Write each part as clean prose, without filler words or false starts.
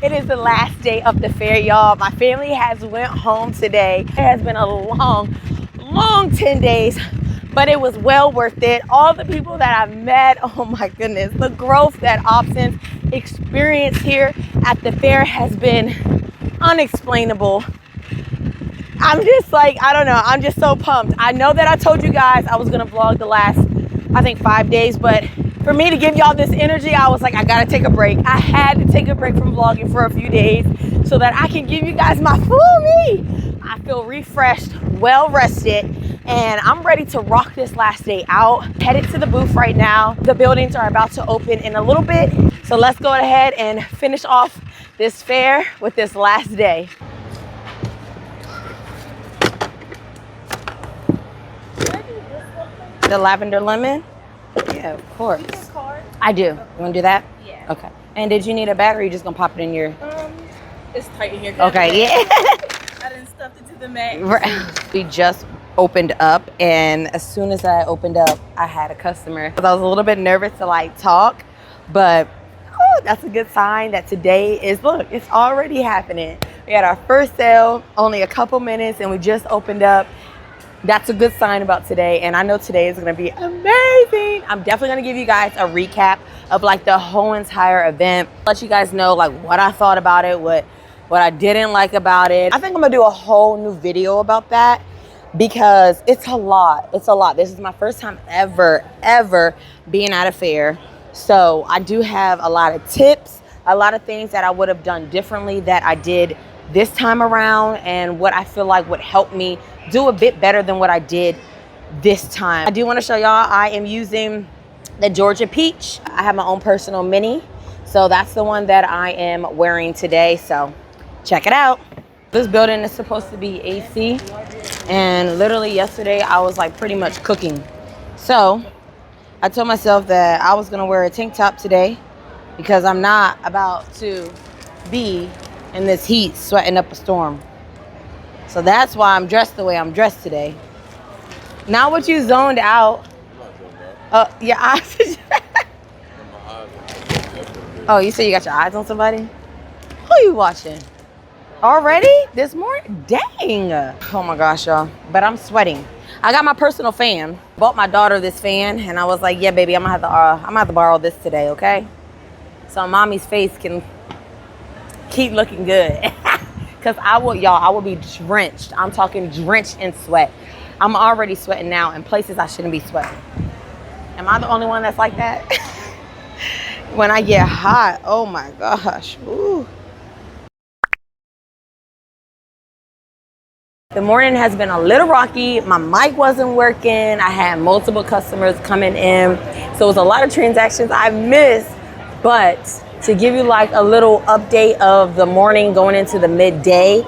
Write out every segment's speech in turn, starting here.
It is the last day of the fair, y'all. My family has went home today. It has been a long 10 days, but it was well worth it. All the people that I've met, oh my goodness, the growth that AubScents experienced here at the fair has been unexplainable. I'm just like, I don't know, I'm just so pumped. I know that I told you guys I was gonna vlog the last, I think 5 days, but for me to give y'all this energy, I was like, I gotta take a break. I had to take a break from vlogging for a few days so that I can give you guys my full me. I feel refreshed, well rested, and I'm ready to rock this last day out. Headed to the booth right now. The buildings are about to open in a little bit. So let's go ahead and finish off this fair with this last day. The lavender lemon? Yeah, of course. I do. You want to do that? Yeah. Okay. And did you need a bag, or are you just going to pop it in your... It's tight in here. Okay, yeah. I didn't stuff it to the max. Right. We just opened up, and as soon as I opened up, I had a customer. I was a little bit nervous to like talk, but that's a good sign that today is, look, it's already happening. We had our first sale, only a couple minutes, and we just opened up. That's a good sign about today, and I know today is gonna be amazing. I'm definitely gonna give you guys a recap of like the whole entire event. Let you guys know like what I thought about it, what I didn't like about it. I think I'm gonna do a whole new video about that because it's a lot. It's a lot. This is my first time ever being at a fair. So I do have a lot of tips, a lot of things that I would have done differently that I did this time around, and what I feel like would help me do a bit better than what I did this time. I do want to show y'all I am using the Georgia Peach. I have my own personal mini, so that's the one that I am wearing today, so check it out. This building is supposed to be AC, and literally yesterday I was like pretty much cooking. So I told myself that I was gonna wear a tank top today because I'm not about to be in this heat sweating up a storm. So that's why I'm dressed the way I'm dressed today. Now what you zoned out? Your eyes. Oh, you said you got your eyes on somebody? Who are you watching? Already? This morning? Dang. Oh my gosh, y'all. But I'm sweating. I got my personal fan. Bought my daughter this fan, and I was like, yeah, baby, I'm gonna have to borrow this today, okay? So mommy's face can keep looking good. Because I will be drenched. I'm talking drenched in sweat. I'm already sweating now in places I shouldn't be sweating. Am I the only one that's like that? When I get hot, oh my gosh. Ooh. The morning has been a little rocky. My mic wasn't working. I had multiple customers coming in. So it was a lot of transactions I missed. But to give you like a little update of the morning going into the midday,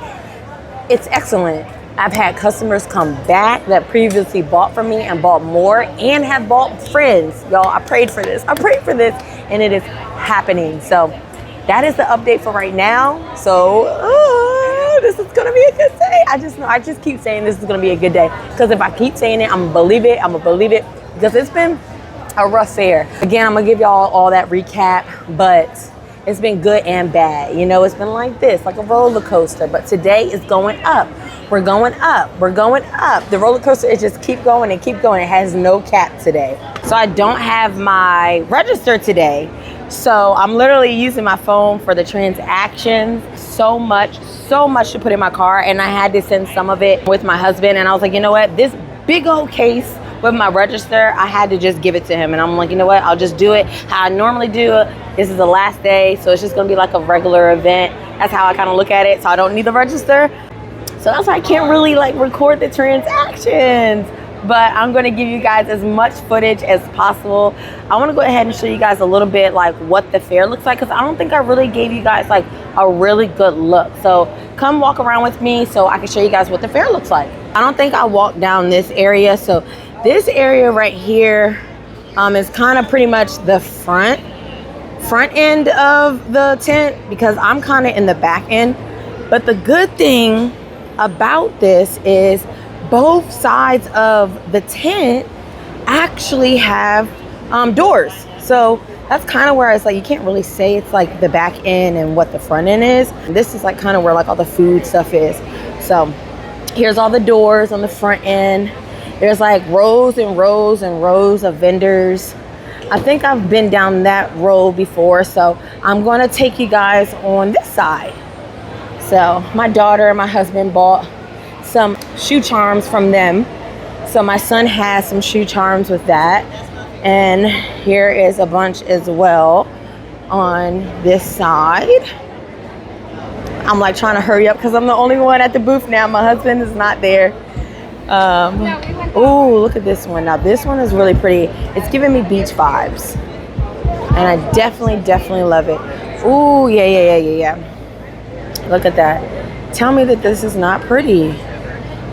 it's excellent. I've had customers come back that previously bought from me and bought more and have bought friends. Y'all, I prayed for this. And it is happening. So that is the update for right now. So this is gonna be a good day. I just keep saying this is gonna be a good day. Because if I keep saying it, I'm gonna believe it. Because it's been a rough fair. Again, I'm gonna give y'all all that recap, but it's been good and bad. You know, it's been like this, like a roller coaster, but today is going up. We're going up. The roller coaster is just keep going and keep going. It has no cap today. So I don't have my register today. So I'm literally using my phone for the transactions. So much to put in my car, and I had to send some of it with my husband, and I was like, you know what, this big old case with my register, I had to just give it to him. And I'm like, you know what, I'll just do it how I normally do it. This is the last day, so it's just gonna be like a regular event. That's how I kind of look at it, so I don't need the register. So that's why I can't really like record the transactions. But I'm gonna give you guys as much footage as possible. I wanna go ahead and show you guys a little bit like what the fair looks like, because I don't think I really gave you guys like a really good look. So come walk around with me so I can show you guys what the fair looks like. I don't think I walked down this area. So this area right here is kind of pretty much the front end of the tent, because I'm kind of in the back end. But the good thing about this is both sides of the tent actually have doors. So That's kind of where it's like, you can't really say it's like the back end and what the front end is. This is like kind of where like all the food stuff is. So here's all the doors on the front end. There's like rows and rows and rows of vendors. I think I've been down that road before, so I'm going to take you guys on this side. So my daughter and my husband bought some shoe charms from them. So my son has some shoe charms with that. And here is a bunch as well on this side. I'm like trying to hurry up because I'm the only one at the booth now. My husband is not there. Oh, look at this one. Now this one is really pretty. It's giving me beach vibes. And I definitely love it. Oh, yeah. Look at that. Tell me that this is not pretty.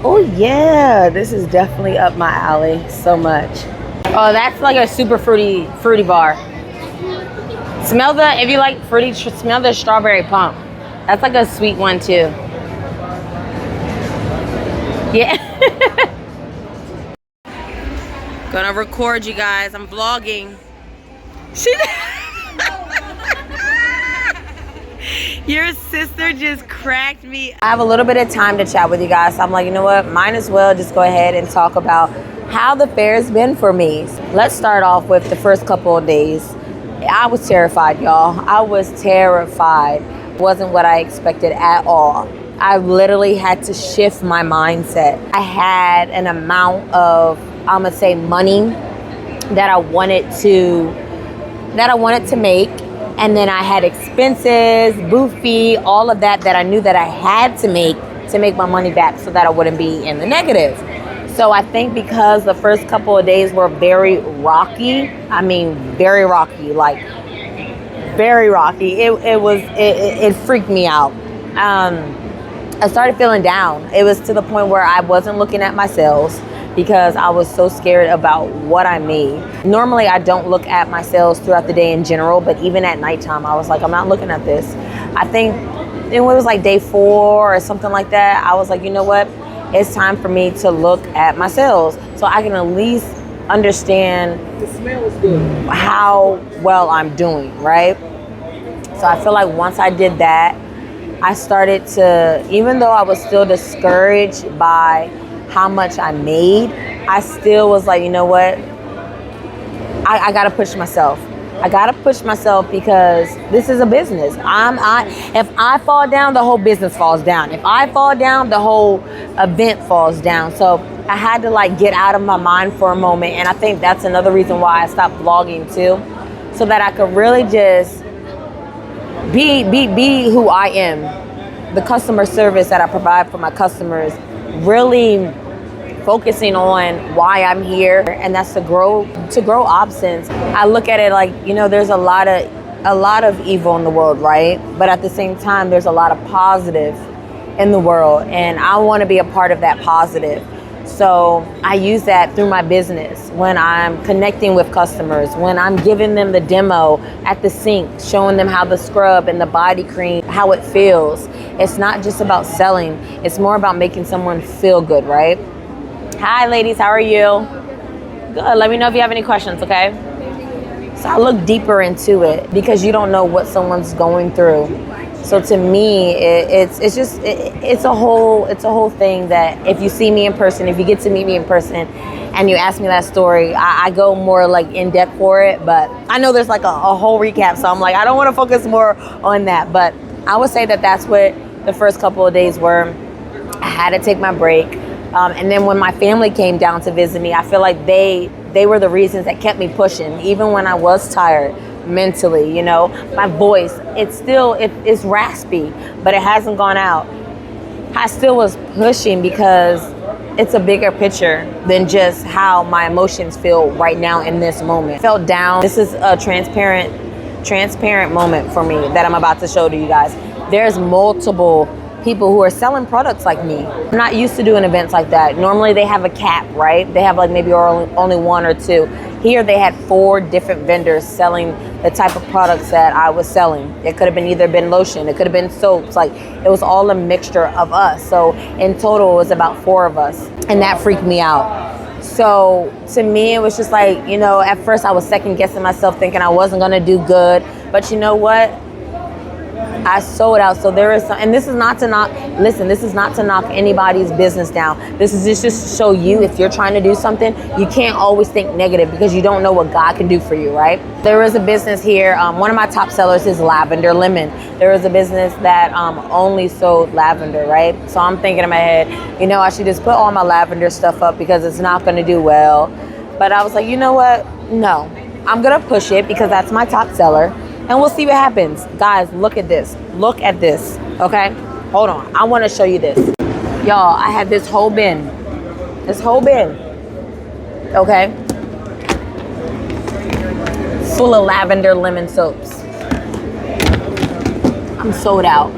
Oh yeah, this is definitely up my alley so much. Oh, that's like a super fruity bar. Smell the, if you like fruity, smell the strawberry pump. That's like a sweet one too. Yeah. Gonna record you guys. I'm vlogging. Your sister just cracked me. I have a little bit of time to chat with you guys. So I'm like, you know what? Might as well just go ahead and talk about how the fair's been for me. Let's start off with the first couple of days. I was terrified, y'all. I was terrified. It wasn't what I expected at all. I literally had to shift my mindset. I had an amount of, I'm gonna say, money that I wanted to make. And then I had expenses, booth fee, all of that I knew that I had to make my money back so that I wouldn't be in the negative. So I think because the first couple of days were very rocky, I mean, very rocky, like very rocky. It freaked me out. I started feeling down. It was to the point where I wasn't looking at my sales because I was so scared about what I made. Normally, I don't look at my sales throughout the day in general, but even at nighttime, I was like, I'm not looking at this. I think it was like day 4 or something like that. I was like, you know what? It's time for me to look at my sales so I can at least understand how well I'm doing, right? So I feel like once I did that, I started to, even though I was still discouraged by how much I made, I still was like, you know what? I gotta push myself. I gotta push myself because this is a business. If I fall down, the whole business falls down. If I fall down, the whole event falls down. So I had to like get out of my mind for a moment. And I think that's another reason why I stopped vlogging too, so that I could really just be who I am. The customer service that I provide for my customers, really focusing on why I'm here, and that's to grow AubScents. I look at it like, you know, there's a lot of evil in the world, right? But at the same time, there's a lot of positive in the world, and I want to be a part of that positive. So I use that through my business when I'm connecting with customers, when I'm giving them the demo at the sink, showing them how the scrub and the body cream, how it feels. It's not just about selling, it's more about making someone feel good, right? Hi ladies, how are you? Good, let me know if you have any questions, okay? So I look deeper into it because you don't know what someone's going through. So to me, it's a whole thing that if you see me in person, if you get to meet me in person and you ask me that story, I go more like in depth for it, but I know there's like a whole recap. So I'm like, I don't want to focus more on that, but I would say that that's what the first couple of days were. I had to take my break. And then when my family came down to visit me, I feel like they were the reasons that kept me pushing, even when I was tired mentally, you know. My voice, it's raspy, but it hasn't gone out. I still was pushing because it's a bigger picture than just how my emotions feel right now in this moment. I felt down. This is a transparent moment for me that I'm about to show to you guys. There's multiple people who are selling products like me. I'm not used to doing events like that. Normally they have a cap, right? They have like maybe only 1 or 2. Here they had 4 different vendors selling the type of products that I was selling. It could have either been lotion, it could have been soaps, like it was all a mixture of us. So in total it was about 4 of us, and that freaked me out. So to me, it was just like, you know, at first I was second guessing myself, thinking I wasn't gonna do good. But you know what? I sold out. So there is some, and this is not to knock, listen, this is not to knock anybody's business down. This is just to show you, if you're trying to do something, you can't always think negative because you don't know what God can do for you, right? There is a business here. One of my top sellers is lavender lemon. There is a business that only sold lavender, right? So I'm thinking in my head, you know, I should just put all my lavender stuff up because it's not going to do well. But I was like, you know what? No, I'm going to push it because that's my top seller. And we'll see what happens. Guys, look at this. Look at this, okay? Hold on, I wanna show you this. Y'all, I had this whole bin. Okay? Full of lavender lemon soaps. I'm sold out.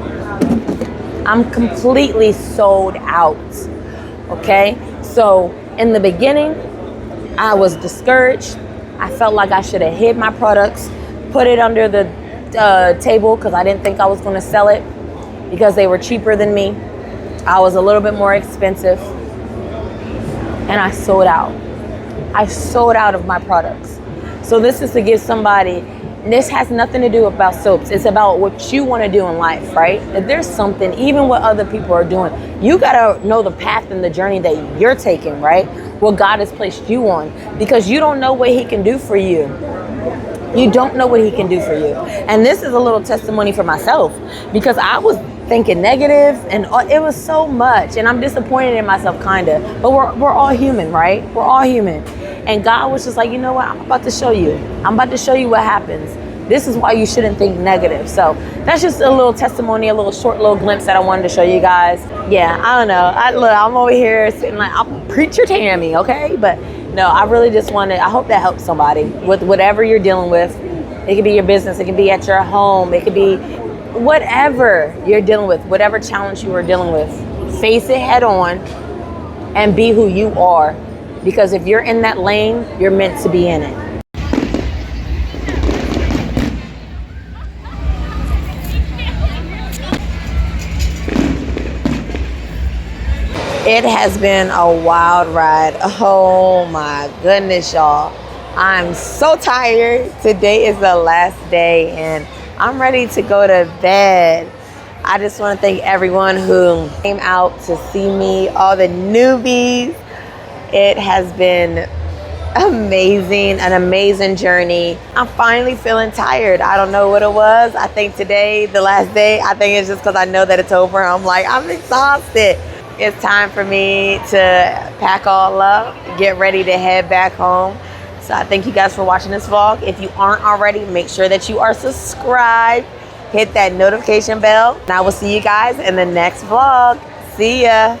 I'm completely sold out, okay? So in the beginning, I was discouraged. I felt like I should have hid my products, put it under the table because I didn't think I was going to sell it because they were cheaper than me. I was a little bit more expensive, and I sold out. I sold out of my products. So this is to give somebody, this has nothing to do about soaps. It's about what you want to do in life, right? If there's something, even what other people are doing, you got to know the path and the journey that you're taking, right? What God has placed you on, because you don't know what he can do for you. You don't know what he can do for you. And this is a little testimony for myself because I was thinking negative and it was so much, and I'm disappointed in myself kind of, but we're all human, right? We're all human. And God was just like, you know what? I'm about to show you. I'm about to show you what happens. This is why you shouldn't think negative. So that's just a little testimony, a little short little glimpse that I wanted to show you guys. Yeah, I don't know. I'm over here sitting like, I'm preacher Tammy, okay? But no, I really just wanted, I hope that helps somebody with whatever you're dealing with. It could be your business, it could be at your home, it could be whatever you're dealing with, whatever challenge you are dealing with. Face it head on and be who you are. Because if you're in that lane, you're meant to be in it. It has been a wild ride. Oh my goodness, y'all. I'm so tired. Today is the last day and I'm ready to go to bed. I just want to thank everyone who came out to see me, all the newbies. It has been amazing, an amazing journey. I'm finally feeling tired. I don't know what it was. I think today, the last day, I think it's just because I know that it's over. I'm like, I'm exhausted. It's time for me to pack all up, get ready to head back home. So I thank you guys for watching this vlog. If you aren't already, make sure that you are subscribed. Hit that notification bell. And I will see you guys in the next vlog. See ya.